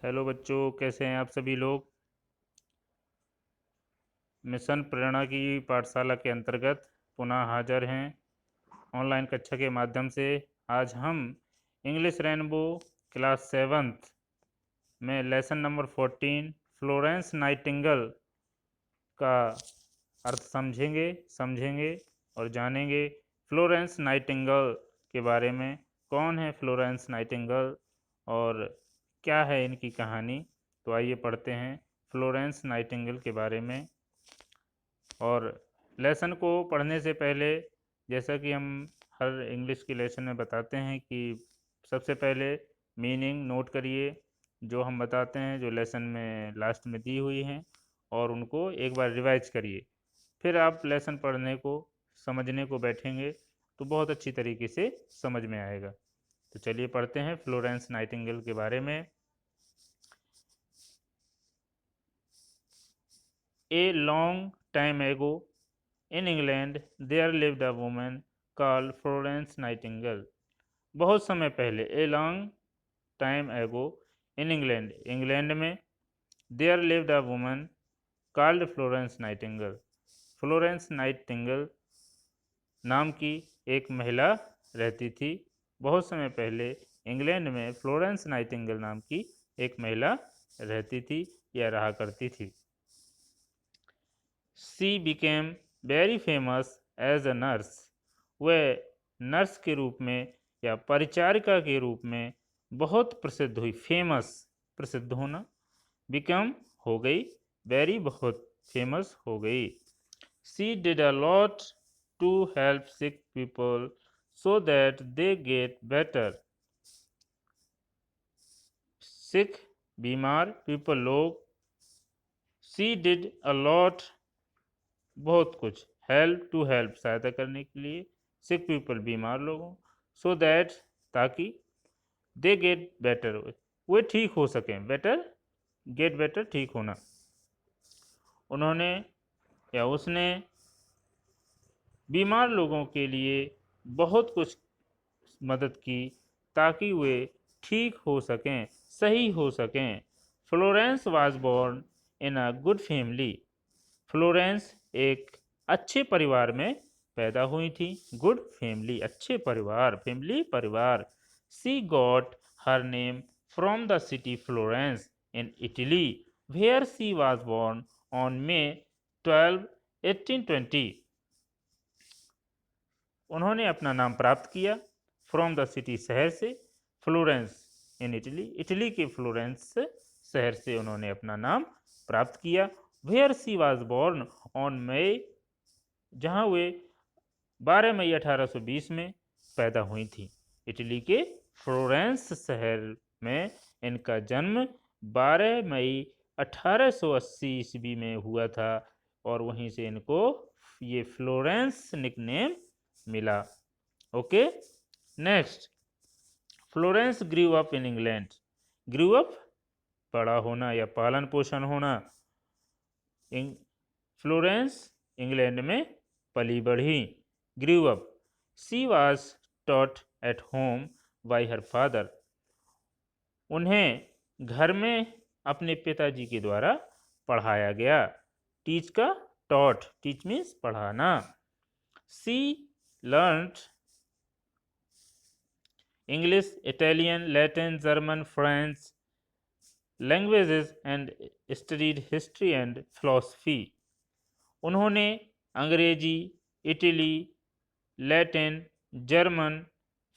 Hello बच्चों, कैसे हैं आप सभी लोग। मिशन प्रेरणा की पाठशाला के अंतर्गत पुनः हाजिर हैं ऑनलाइन कक्षा के माध्यम से। आज हम इंग्लिश रेनबो क्लास 7th में लेसन नंबर 14 फ्लोरेंस नाइटिंगेल का अर्थ समझेंगे और जानेंगे फ्लोरेंस नाइटिंगेल के बारे में। कौन है फ्लोरेंस नाइटिंगेल और क्या है इनकी कहानी। तो आइए पढ़ते हैं फ्लोरेंस नाइटिंगेल के बारे में। और लेसन को पढ़ने से पहले, जैसा कि हम हर इंग्लिश की लेसन में बताते हैं, कि सबसे पहले मीनिंग नोट करिए जो हम बताते हैं, जो लेसन में लास्ट में दी हुई हैं, और उनको एक बार रिवाइज करिए। फिर आप लेसन पढ़ने को, समझने को बैठेंगे तो बहुत अच्छी तरीके से समझ में आएगा। तो चलिए पढ़ते हैं फ्लोरेंस नाइटिंगेल के बारे में। ए लॉन्ग टाइम एगो In England, there lived a woman called Florence Nightingale. बहुत समय पहले, a long time ago, in England, England में, there lived a woman called Florence Nightingale. Florence Nightingale नाम की एक महिला रहती थी। बहुत समय पहले इंग्लैंड में फ्लोरेंस नाइटिंगेल नाम की एक महिला रहती थी या रहा करती थी। She became very famous as a nurse. वह नर्स के रूप में या परिचारिका के रूप में बहुत प्रसिद्ध हुई। फेमस, प्रसिद्ध होना। बिकम, हो गई। वेरी, बहुत। फेमस, हो गई। She did a lot to help sick people so that they get better. sick, बीमार, people, लोग। She did a lot, बहुत कुछ। हेल्प, टू हेल्प, सहायता करने के लिए। सिक पीपल, बीमार लोगों। सो दैट, ताकि। दे गेट बेटर, वे ठीक हो सकें। बेटर, गेट बेटर, ठीक होना। उन्होंने या उसने बीमार लोगों के लिए बहुत कुछ मदद की ताकि वे ठीक हो सकें, सही हो सकें। Florence was born in a good family. Florence एक अच्छे परिवार में पैदा हुई थी। गुड फैमिली, अच्छे परिवार, फैमिली, परिवार। She got her name from the city Florence in Italy, where she was born on May 12, 1820। उन्होंने अपना नाम प्राप्त किया फ्रॉम द सिटी, शहर से। फ्लोरेंस इन इटली, इटली के फ्लोरेंस शहर से उन्होंने अपना नाम प्राप्त किया। Where she was born on May, जहाँ वे 12 मई 1820 में पैदा हुई थी। इटली के फ्लोरेंस शहर में इनका जन्म 12 मई 1880 ईस्वी में हुआ था, और वहीं से इनको ये फ्लोरेंस निकनेम मिला। Okay, next. Florence grew up in England. Grew up, बड़ा होना या पालन पोषण होना। फ्लोरेंस इंग्लैंड में पली बढ़ी। Grew up, she was taught at home bye her father. उन्हें घर में अपने पिताजी के द्वारा पढ़ाया गया। टीच का टॉट, टीच मीन्स पढ़ाना। She learned English, Italian, Latin, German, French languages and studied history and philosophy. उन्होंने अंग्रेजी, इटली, लैटिन, जर्मन,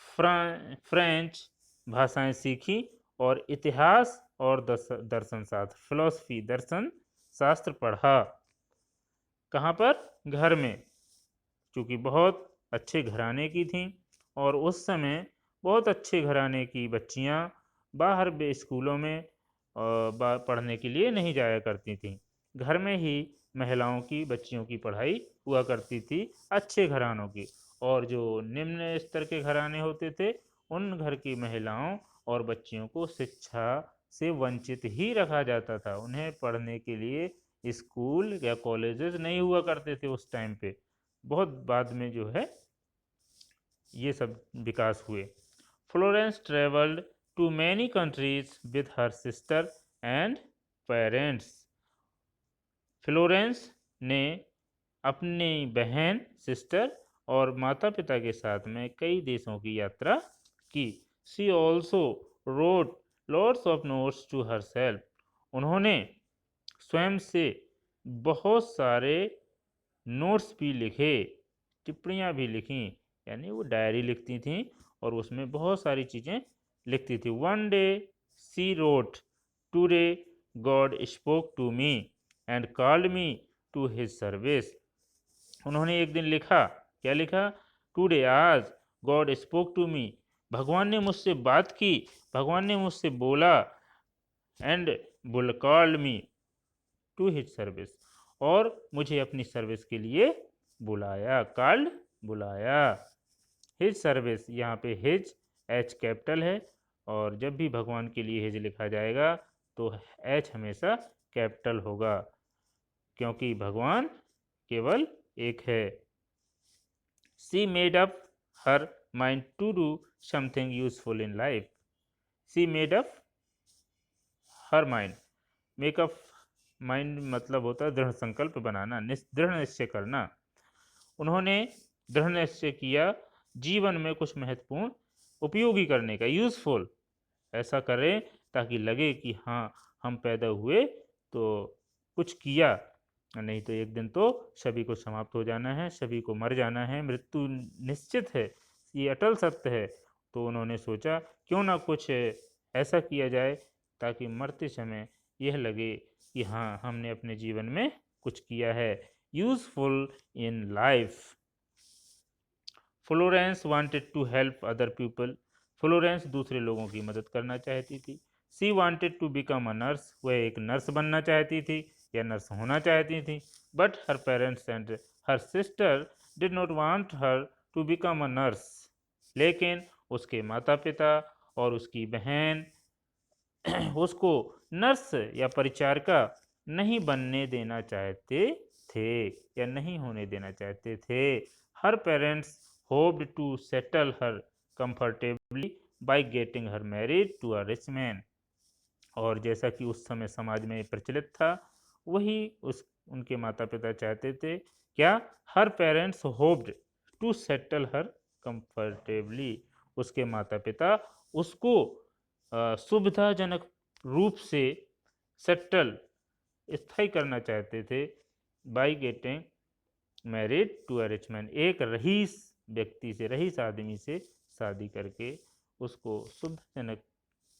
फ्रेंच भाषाएं सीखी और इतिहास और दर्शन शास्त्र, फिलोसफी, दर्शन शास्त्र पढ़ा। कहाँ पर? घर में, क्योंकि बहुत अच्छे घराने की थीं, और उस समय बहुत अच्छे घराने की बच्चियाँ बाहर स्कूलों में पढ़ने के लिए नहीं जाया करती थीं। घर में ही महिलाओं की, बच्चियों की पढ़ाई हुआ करती थी, अच्छे घरानों की। और जो निम्न स्तर के घराने होते थे, उन घर की महिलाओं और बच्चियों को शिक्षा से वंचित ही रखा जाता था। उन्हें पढ़ने के लिए स्कूल या कॉलेजेस नहीं हुआ करते थे उस टाइम पे। बहुत बाद में जो है ये सब विकास हुए। Florence travelled to many countries with her sister and parents. Florence ने अपनी बहन सिस्टर और माता पिता के साथ में कई देशों की यात्रा की। She also wrote lots of notes to herself. उन्होंने स्वयं से बहुत सारे नोट्स भी लिखे, टिप्पणियाँ भी लिखीं, यानी वो डायरी लिखती थीं और उसमें बहुत सारी चीज़ें लिखती थी। One day she wrote, today God spoke to me and called me to his service. उन्होंने एक दिन लिखा, क्या लिखा? टुडे, आज, गॉड स्पोक टू मी, भगवान ने मुझसे बात की, भगवान ने मुझसे बोला, and called me to his service, और मुझे अपनी सर्विस के लिए बुलाया। कॉल्ड, बुलाया। हिज सर्विस, यहाँ पे हिज एच कैपिटल है, और जब भी भगवान के लिए हिज लिखा जाएगा तो एच हमेशा कैपिटल होगा, क्योंकि भगवान केवल एक है। She made up her mind to do something useful in life. She made up her mind, make up mind मतलब होता है दृढ़ संकल्प बनाना, दृढ़ निश्चय करना। उन्होंने दृढ़ निश्चय किया जीवन में कुछ महत्वपूर्ण उपयोगी करने का, यूजफुल, ऐसा करें ताकि लगे कि हाँ, हम पैदा हुए तो कुछ किया, नहीं तो एक दिन तो सभी को समाप्त हो जाना है, सभी को मर जाना है, मृत्यु निश्चित है, ये अटल सत्य है। तो उन्होंने सोचा क्यों ना कुछ ऐसा किया जाए ताकि मरते समय यह लगे कि हाँ, हमने अपने जीवन में कुछ किया है, useful in life. Florence wanted to help other people. Florence दूसरे लोगों की मदद करना चाहती थी। She wanted to become a nurse, वह एक नर्स बनना चाहती थी या नर्स होना चाहती थी। But her parents and her sister did not want her to become a nurse, लेकिन उसके माता पिता और उसकी बहन उसको नर्स या परिचारिका नहीं बनने देना चाहते थे या नहीं होने देना चाहते थे। Her parents hoped to settle her comfortably by getting her married to a rich man. और जैसा कि उस समय समाज में प्रचलित था, वही उनके माता पिता चाहते थे। क्या? Her parents hoped to settle her comfortably, उसके माता पिता उसको सुविधाजनक रूप से सेटल, स्थायी करना चाहते थे, by getting married to a rich man, एक रईस व्यक्ति से, रईस आदमी से शादी करके उसको सुविधाजनक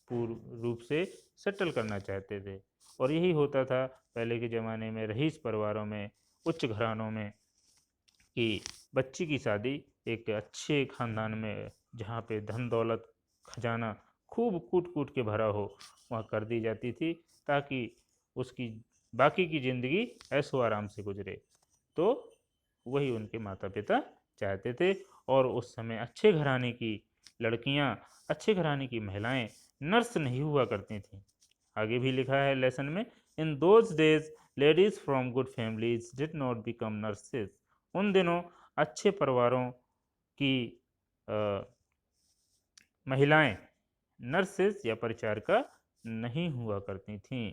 पूर्ण रूप से सेटल करना चाहते थे। और यही होता था पहले के ज़माने में, रईस परिवारों में, उच्च घरानों में, कि बच्ची की शादी एक अच्छे खानदान में, जहाँ पे धन दौलत खजाना खूब कूट कूट के भरा हो, वहाँ कर दी जाती थी, ताकि उसकी बाकी की ज़िंदगी ऐशो आराम से गुजरे। तो वही उनके माता पिता चाहते थे। और उस समय अच्छे घराने की लड़कियां, अच्छे घराने की महिलाएं नर्स नहीं हुआ करती थीं। आगे भी लिखा है लेसन में, in those days ladies from good families did not become nurses. उन दिनों अच्छे परिवारों की महिलाएं नर्सेज या परिचारिका नहीं हुआ करती थीं।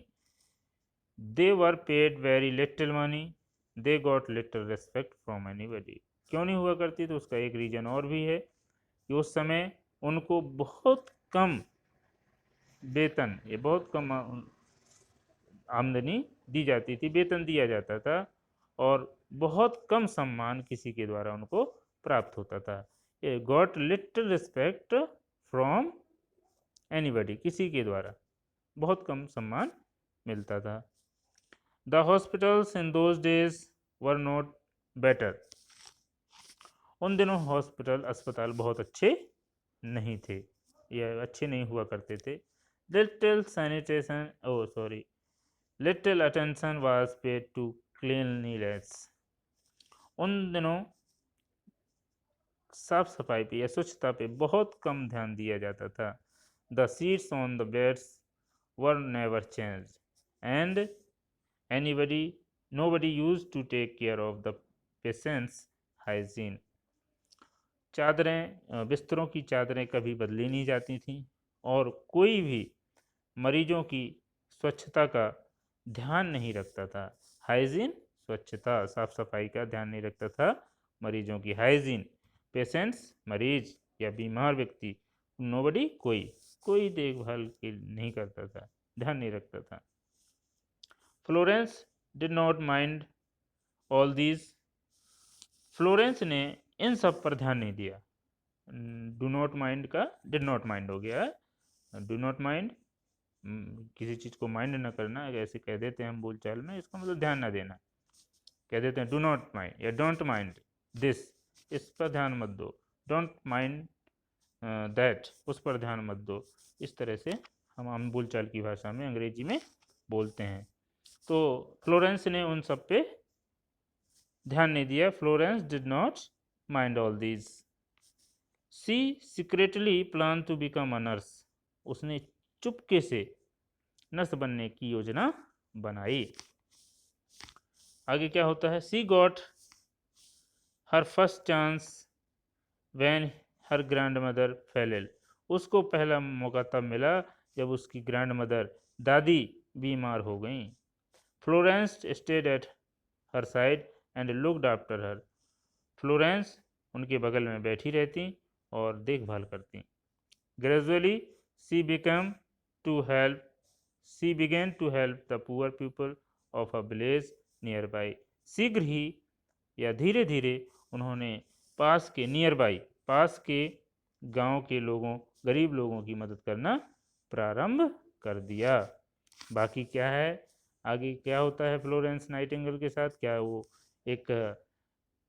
They were paid very little money, they got little respect from anybody. क्यों नहीं हुआ करती? तो उसका एक रीज़न और भी है कि उस समय उनको बहुत कम वेतन, ये बहुत कम आमदनी दी जाती थी, वेतन दिया जाता था, और बहुत कम सम्मान किसी के द्वारा उनको प्राप्त होता था। ये got little respect from anybody, किसी के द्वारा बहुत कम सम्मान मिलता था। The hospitals in those days were not better. उन दिनों हॉस्पिटल, अस्पताल बहुत अच्छे नहीं थे या अच्छे नहीं हुआ करते थे। Little sanitation, little attention was paid to cleanliness. उन दिनों साफ सफाई पे या स्वच्छता पे बहुत कम ध्यान दिया जाता था। The seats on the beds were never changed and nobody used to take care of the patient's hygiene। चादरें, बिस्तरों की चादरें कभी बदली नहीं जाती थीं, और कोई भी मरीजों की स्वच्छता का ध्यान नहीं रखता था। हाइजीन, स्वच्छता, साफ सफाई का ध्यान नहीं रखता था। मरीजों की हाइजीन, पेशेंट्स, मरीज या बीमार व्यक्ति, नोबडी, कोई देखभाल के नहीं करता था, ध्यान नहीं रखता था। Florence did not mind all these. Florence ने इन सब पर ध्यान नहीं दिया। डू नॉट माइंड का डिड नॉट माइंड हो गया। डू नॉट माइंड, किसी चीज़ को माइंड न करना, ऐसे कह देते हैं हम बोलचाल में, इसका मतलब ध्यान ना देना। कह देते हैं डू नॉट माइंड या डोंट माइंड दिस, इस पर ध्यान मत दो। डोंट माइंड दैट, उस पर ध्यान मत दो। इस तरह से हम बोलचाल की भाषा में, अंग्रेजी में बोलते हैं। तो फ्लोरेंस ने उन सब पे ध्यान नहीं दिया। Florence did not mind all these. She secretly plan to become a nurse. उसने चुपके से नर्स बनने की योजना बनाई। आगे क्या होता है? She got her first chance when her grandmother fell ill. उसको पहला मौका तब मिला जब उसकी ग्रैंड मदर, दादी, बीमार हो गई। Florence stayed at her side and looked after her. Florence उनके बगल में बैठी रहती और देखभाल करती। Gradually she become to help she began to help the poor people of a village nearby. शीघ्र ही या धीरे धीरे उन्होंने पास के गांव के लोगों, गरीब लोगों की मदद करना प्रारंभ कर दिया। बाकी क्या है, आगे क्या होता है फ्लोरेंस नाइटिंगेल के साथ? क्या वो एक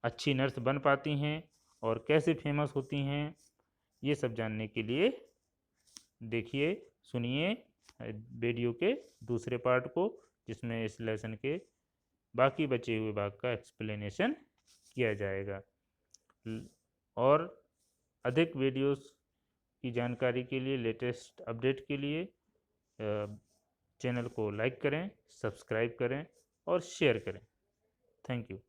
अच्छी नर्स बन पाती हैं और कैसे फेमस होती हैं? ये सब जानने के लिए देखिए, सुनिए वीडियो के दूसरे पार्ट को, जिसमें इस लेसन के बाकी बचे हुए भाग का एक्सप्लेनेशन किया जाएगा। और अधिक वीडियोस की जानकारी के लिए, लेटेस्ट अपडेट के लिए चैनल को लाइक करें, सब्सक्राइब करें और शेयर करें। Thank you.